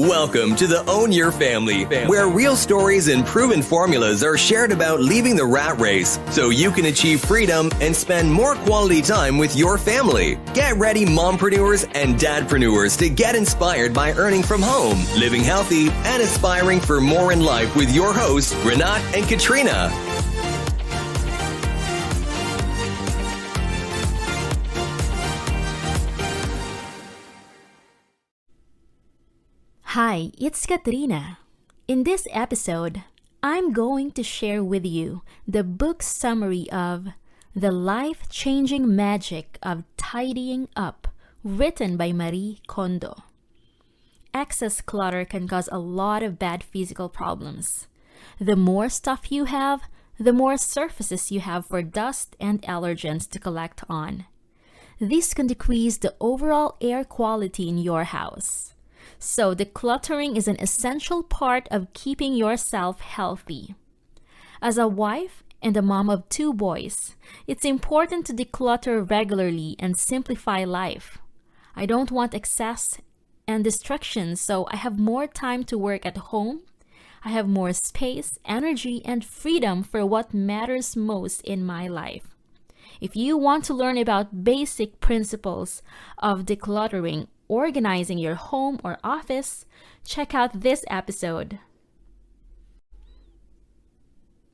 Welcome to the Own Your Family, where real stories and proven formulas are shared about leaving the rat race so you can achieve freedom and spend more quality time with your family. Get ready, mompreneurs and dadpreneurs, to get inspired by earning from home, living healthy, and aspiring for more in life with your hosts, Renat and Katrina. Hi, it's Katrina. In this episode, I'm going to share with you the book summary of The Life-Changing Magic of Tidying Up, written by Marie Kondo. Excess clutter can cause a lot of bad physical problems. The more stuff you have, the more surfaces you have for dust and allergens to collect on. This can decrease the overall air quality in your house. So decluttering is an essential part of keeping yourself healthy. As a wife and a mom of 2 boys, it's important to declutter regularly and simplify life. I don't want excess and distractions, so I have more time to work at home. I have more space, energy, and freedom for what matters most in my life. If you want to learn about basic principles of decluttering, organizing your home or office, check out this episode.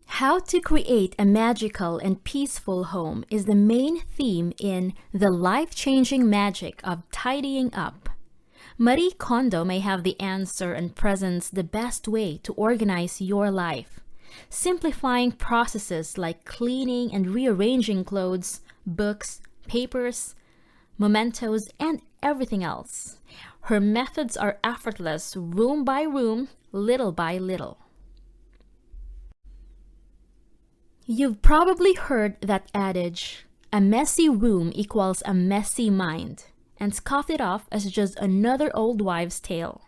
How to create a magical and peaceful home is the main theme in The Life-Changing Magic of Tidying Up. Marie Kondo may have the answer and presents the best way to organize your life, simplifying processes like cleaning and rearranging clothes, books, papers, mementos, and everything else. Her methods are effortless, room by room, little by little. You've probably heard that adage, a messy room equals a messy mind, and scoffed it off as just another old wives' tale.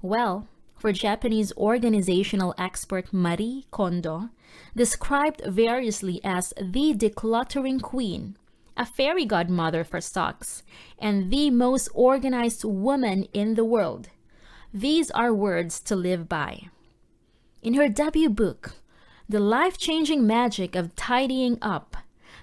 Well, for Japanese organizational expert Marie Kondo, described variously as the decluttering queen, a fairy godmother for stocks, and the most organized woman in the world. These are words to live by. In her debut book, The Life-Changing Magic of Tidying Up,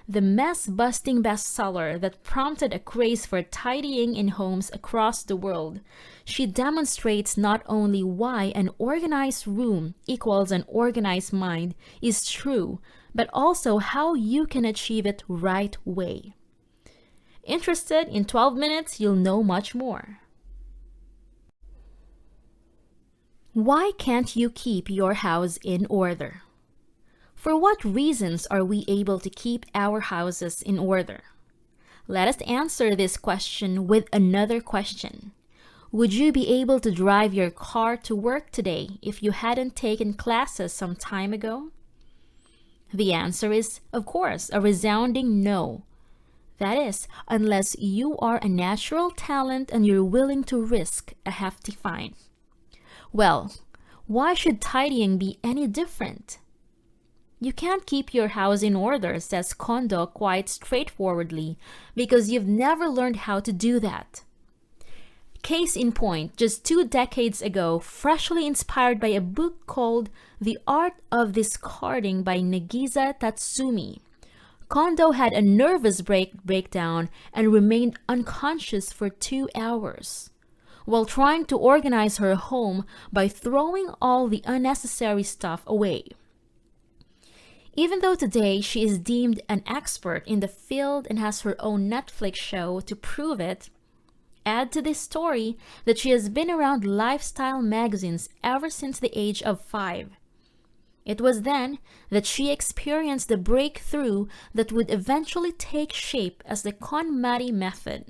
the mess-busting bestseller that prompted a craze for tidying in homes across the world, she demonstrates not only why an organized room equals an organized mind is true, but also how you can achieve it right way. Interested? In 12 minutes, you'll know much more. Why can't you keep your house in order? For what reasons are we able to keep our houses in order? Let us answer this question with another question. Would you be able to drive your car to work today if you hadn't taken classes some time ago? The answer is, of course, a resounding no. That is, unless you are a natural talent and you're willing to risk a hefty fine. Well, why should tidying be any different? You can't keep your house in order, says Kondo quite straightforwardly, because you've never learned how to do that. Case in point, just 2 decades ago, freshly inspired by a book called The Art of Discarding by Nagisa Tatsumi, Kondo had a nervous breakdown and remained unconscious for 2 hours while trying to organize her home by throwing all the unnecessary stuff away. Even though today she is deemed an expert in the field and has her own Netflix show to prove it, add to this story that she has been around lifestyle magazines ever since the age of 5. It was then that she experienced the breakthrough that would eventually take shape as the KonMari method,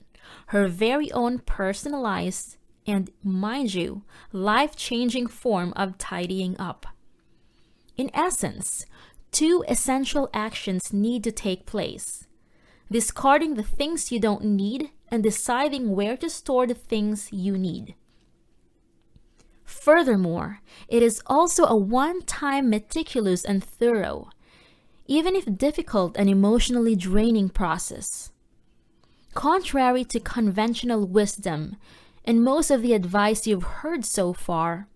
her very own personalized and, mind you, life-changing form of tidying up. In essence, 2 essential actions need to take place: discarding the things you don't need and deciding where to store the things you need. Furthermore, it is also a one-time meticulous and thorough, even if difficult and emotionally draining process. Contrary to conventional wisdom, In most of the advice you've heard so far,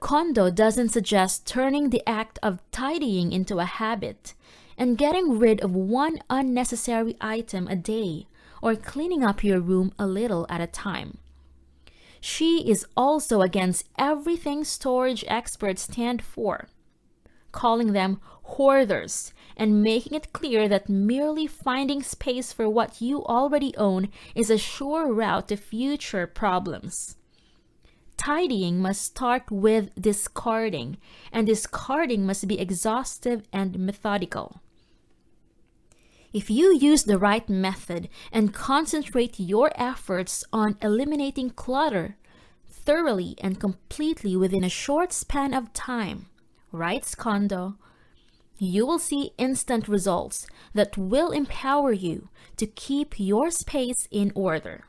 Kondo doesn't suggest turning the act of tidying into a habit and getting rid of one unnecessary item a day or cleaning up your room a little at a time. She is also against everything storage experts stand for, calling them hoarders and making it clear that merely finding space for what you already own is a sure route to future problems. Tidying must start with discarding, and discarding must be exhaustive and methodical. If you use the right method and concentrate your efforts on eliminating clutter thoroughly and completely within a short span of time, writes Kondo, you will see instant results that will empower you to keep your space in order.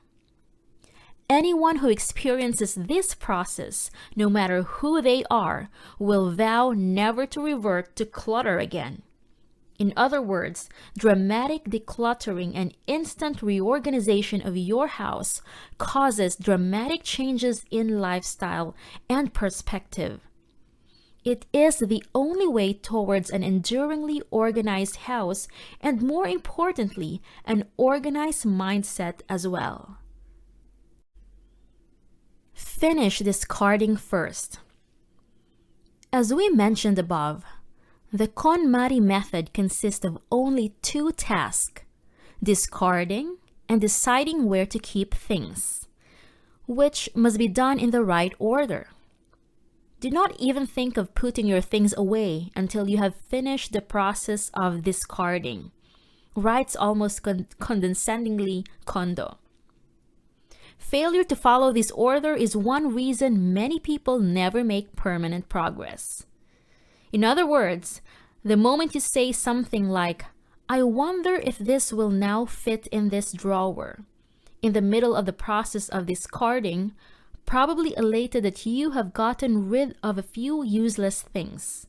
Anyone who experiences this process, no matter who they are, will vow never to revert to clutter again. In other words, dramatic decluttering and instant reorganization of your house causes dramatic changes in lifestyle and perspective. It is the only way towards an enduringly organized house and, more importantly, an organized mindset as well. Finish discarding first. As we mentioned above, the KonMari method consists of only two tasks: discarding and deciding where to keep things, which must be done in the right order. Do not even think of putting your things away until you have finished the process of discarding, writes almost condescendingly Kondo. Failure to follow this order is one reason many people never make permanent progress. In other words, the moment you say something like, "I wonder if this will now fit in this drawer," in the middle of the process of discarding, probably elated that you have gotten rid of a few useless things,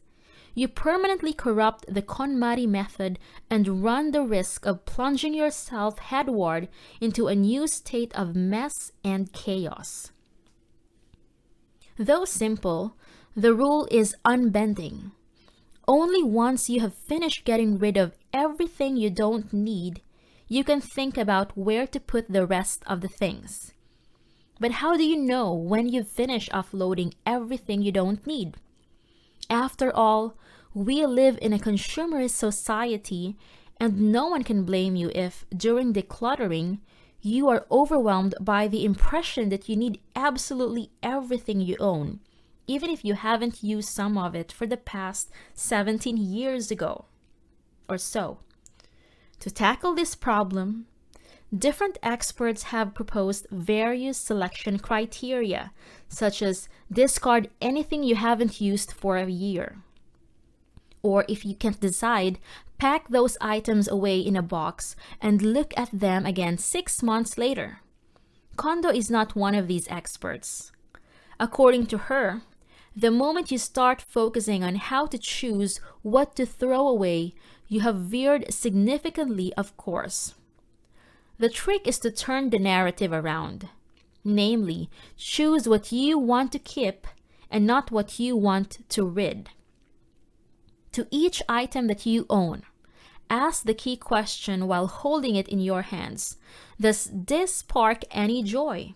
you permanently corrupt the KonMari method and run the risk of plunging yourself headward into a new state of mess and chaos. Though simple, the rule is unbending. Only once you have finished getting rid of everything you don't need, you can think about where to put the rest of the things. But how do you know when you've finished offloading everything you don't need? After all, we live in a consumerist society, and no one can blame you if, during decluttering, you are overwhelmed by the impression that you need absolutely everything you own, even if you haven't used some of it for the past 17 years ago or so. To tackle this problem, different experts have proposed various selection criteria, such as discard anything you haven't used for a year. Or if you can't decide, pack those items away in a box and look at them again 6 months later. Kondo is not one of these experts. According to her, the moment you start focusing on how to choose what to throw away, you have veered significantly off course. The trick is to turn the narrative around. Namely, choose what you want to keep and not what you want to rid. To each item that you own, ask the key question while holding it in your hands: does this spark any joy?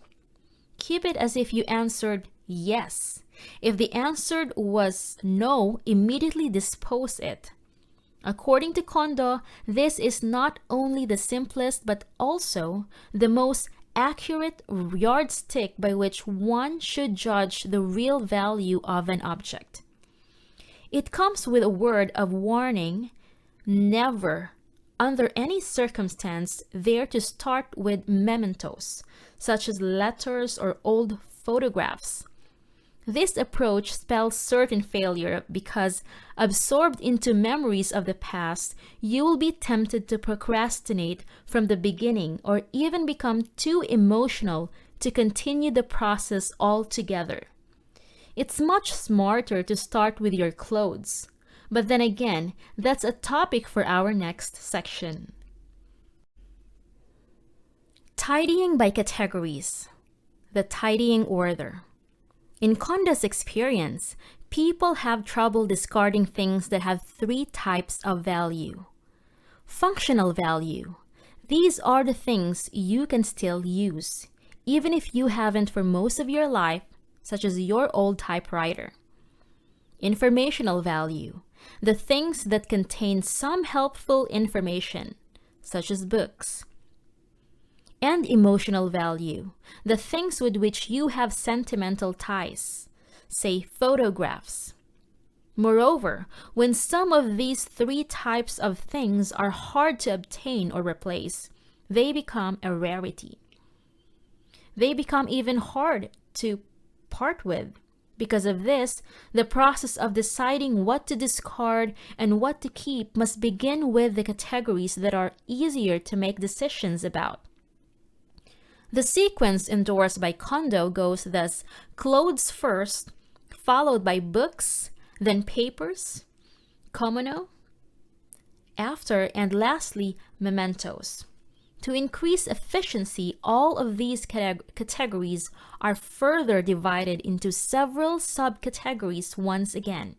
Keep it as if you answered yes. If the answer was no, immediately dispose it. According to Kondo, this is not only the simplest but also the most accurate yardstick by which one should judge the real value of an object. It comes with a word of warning: never, under any circumstance, dare to start with mementos, such as letters or old photographs. This approach spells certain failure because, absorbed into memories of the past, you will be tempted to procrastinate from the beginning or even become too emotional to continue the process altogether. It's much smarter to start with your clothes, but then again, that's a topic for our next section. Tidying by categories. the tidying order. In Kondo's experience, people have trouble discarding things that have three types of value. Functional value. These are the things you can still use, even if you haven't for most of your life, such as your old typewriter. Informational value. The things that contain some helpful information, such as books. And emotional value. The things with which you have sentimental ties, say photographs. Moreover, when some of these three types of things are hard to obtain or replace, they become a rarity. They become even hard to part with. Because of this, the process of deciding what to discard and what to keep must begin with the categories that are easier to make decisions about. The sequence endorsed by Kondo goes thus: clothes first, followed by books, then papers, komono, after, and lastly, mementos. To increase efficiency, all of these categories are further divided into several subcategories once again,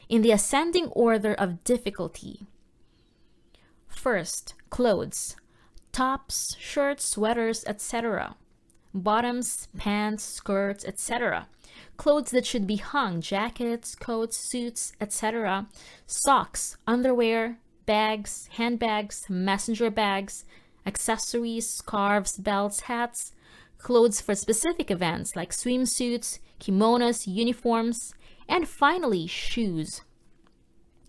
in the ascending order of difficulty. First, clothes. Tops, shirts, sweaters, etc. Bottoms, pants, skirts, etc. Clothes that should be hung, jackets, coats, suits, etc. Socks, underwear, bags, handbags, messenger bags, accessories, scarves, belts, hats. Clothes for specific events like swimsuits, kimonos, uniforms, and finally, shoes.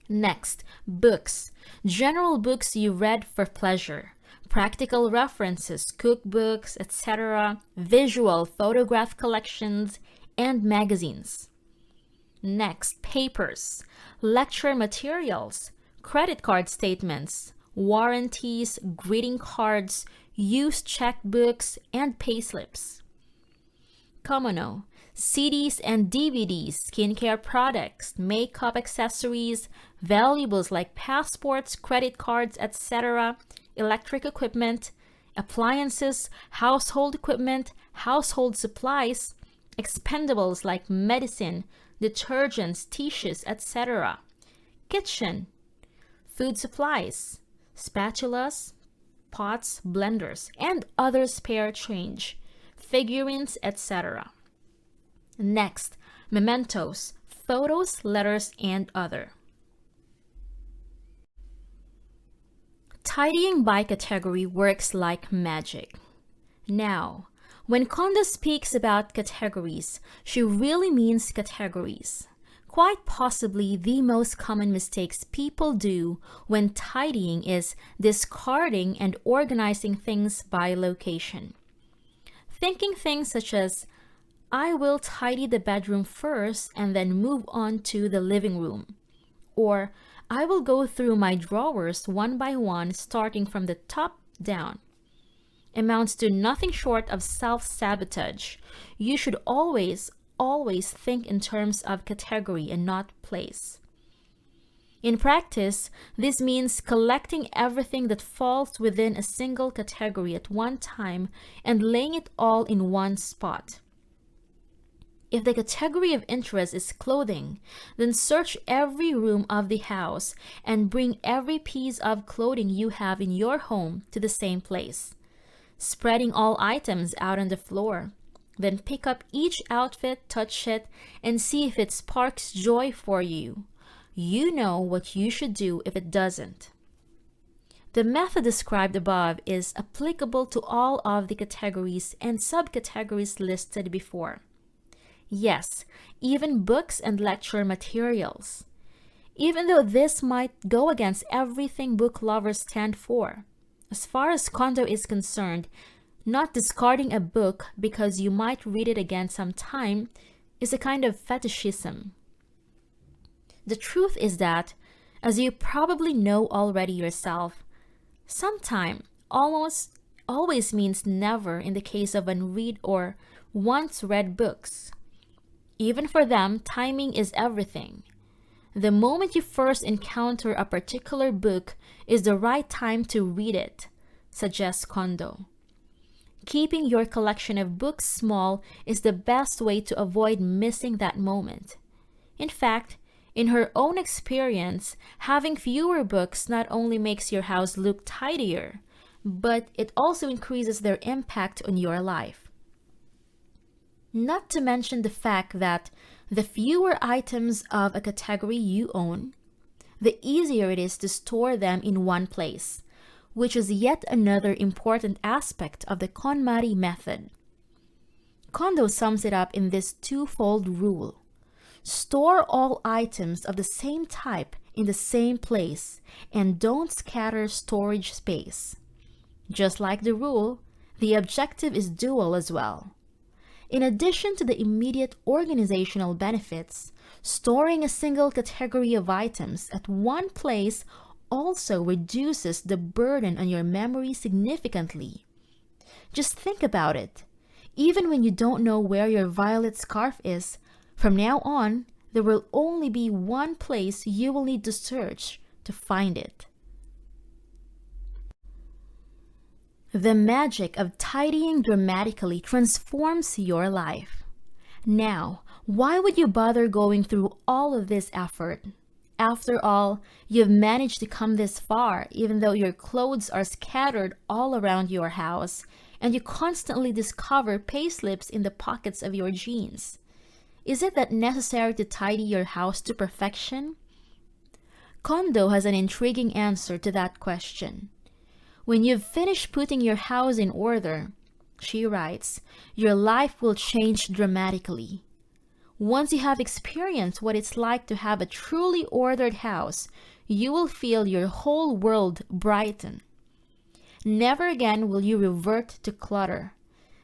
Next, books. General books you read for pleasure. Practical references, cookbooks, etc., visual photograph collections, and magazines. Next, papers, lecture materials, credit card statements, warranties, greeting cards, used checkbooks, and payslips. Komono, CDs and DVDs, skincare products, makeup accessories, valuables like passports, credit cards, etc., electric equipment, appliances, household equipment, household supplies, expendables like medicine, detergents, tissues, etc., kitchen, food supplies, spatulas, pots, blenders, and other spare change, figurines, etc. Next, mementos, photos, letters, and other. Tidying by category works like magic. Now, when Kondo speaks about categories, she really means categories. Quite possibly the most common mistakes people do when tidying is discarding and organizing things by location. Thinking things such as, I will tidy the bedroom first and then move on to the living room, or I will go through my drawers one by one starting from the top down, amounts to nothing short of self-sabotage. You should always think in terms of category and not place. In practice, this means collecting everything that falls within a single category at one time and laying it all in one spot. If the category of interest is clothing, then search every room of the house and bring every piece of clothing you have in your home to the same place, spreading all items out on the floor. Then pick up each outfit, touch it, and see if it sparks joy for you. You know what you should do if it doesn't. The method described above is applicable to all of the categories and subcategories listed before. Yes, even books and lecture materials. Even though this might go against everything book lovers stand for. As far as Kondo is concerned, not discarding a book because you might read it again sometime is a kind of fetishism. The truth is that, as you probably know already yourself, sometime almost always means never in the case of unread or once read books. Even for them, timing is everything. The moment you first encounter a particular book is the right time to read it, suggests Kondo. Keeping your collection of books small is the best way to avoid missing that moment. In fact, in her own experience, having fewer books not only makes your house look tidier, but it also increases their impact on your life. Not to mention the fact that the fewer items of a category you own, the easier it is to store them in one place, which is yet another important aspect of the KonMari method. Kondo sums it up in this twofold rule. Store all items of the same type in the same place and don't scatter storage space. Just like the rule, the objective is dual as well. In addition to the immediate organizational benefits, storing a single category of items at one place also reduces the burden on your memory significantly. Just think about it. Even when you don't know where your violet scarf is, from now on, there will only be one place you will need to search to find it. The magic of tidying dramatically transforms your life. Now, why would you bother going through all of this effort? After all, you've managed to come this far even though your clothes are scattered all around your house and you constantly discover payslips in the pockets of your jeans. Is it that necessary to tidy your house to perfection? Kondo has an intriguing answer to that question. When you've finished putting your house in order, she writes, your life will change dramatically. Once you have experienced what it's like to have a truly ordered house, you will feel your whole world brighten. Never again will you revert to clutter.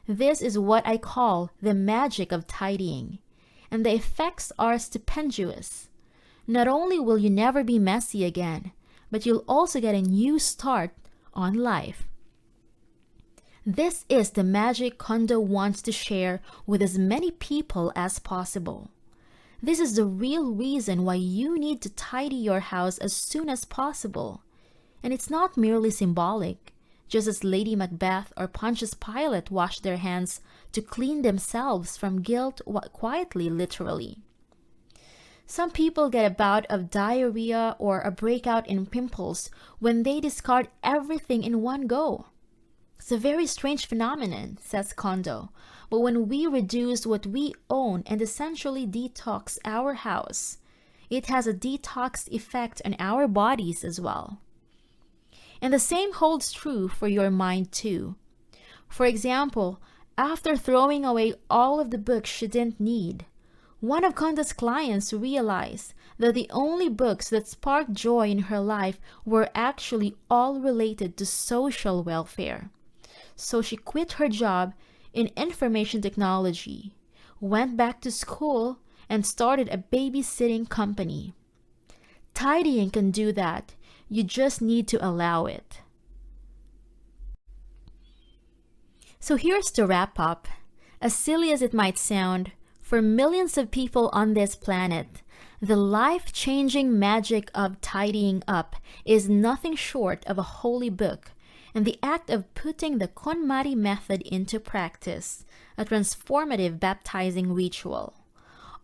This is what I call the magic of tidying, and the effects are stupendous. Not only will you never be messy again, but you'll also get a new start on life. This is the magic Kondo wants to share with as many people as possible. This is the real reason why you need to tidy your house as soon as possible. And it's not merely symbolic, just as Lady Macbeth or Pontius Pilate washed their hands to clean themselves from guilt quietly, literally. Some people get a bout of diarrhea or a breakout in pimples when they discard everything in one go. It's a very strange phenomenon, says Kondo, but when we reduce what we own and essentially detox our house, it has a detox effect on our bodies as well. And the same holds true for your mind too. For example, after throwing away all of the books she didn't need, one of Kondo's clients realized that the only books that sparked joy in her life were actually all related to social welfare. So she quit her job in information technology, went back to school, and started a babysitting company. Tidying can do that. You just need to allow it. So here's the wrap up. As silly as it might sound, for millions of people on this planet, the life-changing magic of tidying up is nothing short of a holy book, and the act of putting the KonMari method into practice, a transformative baptizing ritual.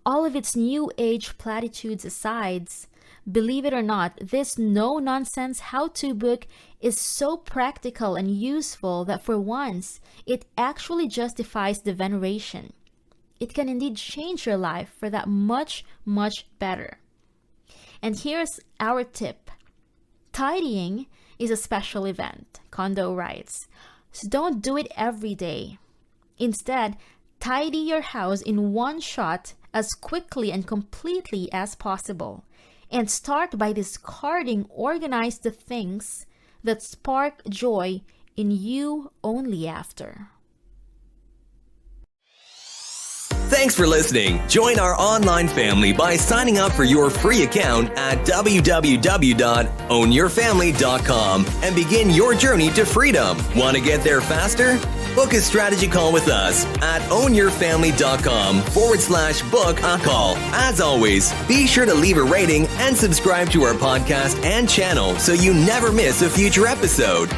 All of its new age platitudes aside, believe it or not, this no-nonsense how-to book is so practical and useful that for once, it actually justifies the veneration. It can indeed change your life for that much, much better. And here's our tip. Tidying is a special event, Kondo writes, so don't do it every day. Instead, tidy your house in one shot as quickly and completely as possible, and start by discarding organized things that spark joy in you only after. Thanks for listening. Join our online family by signing up for your free account at www.ownyourfamily.com and begin your journey to freedom. Want to get there faster? Book a strategy call with us at ownyourfamily.com/book a call. As always, be sure to leave a rating and subscribe to our podcast and channel so you never miss a future episode.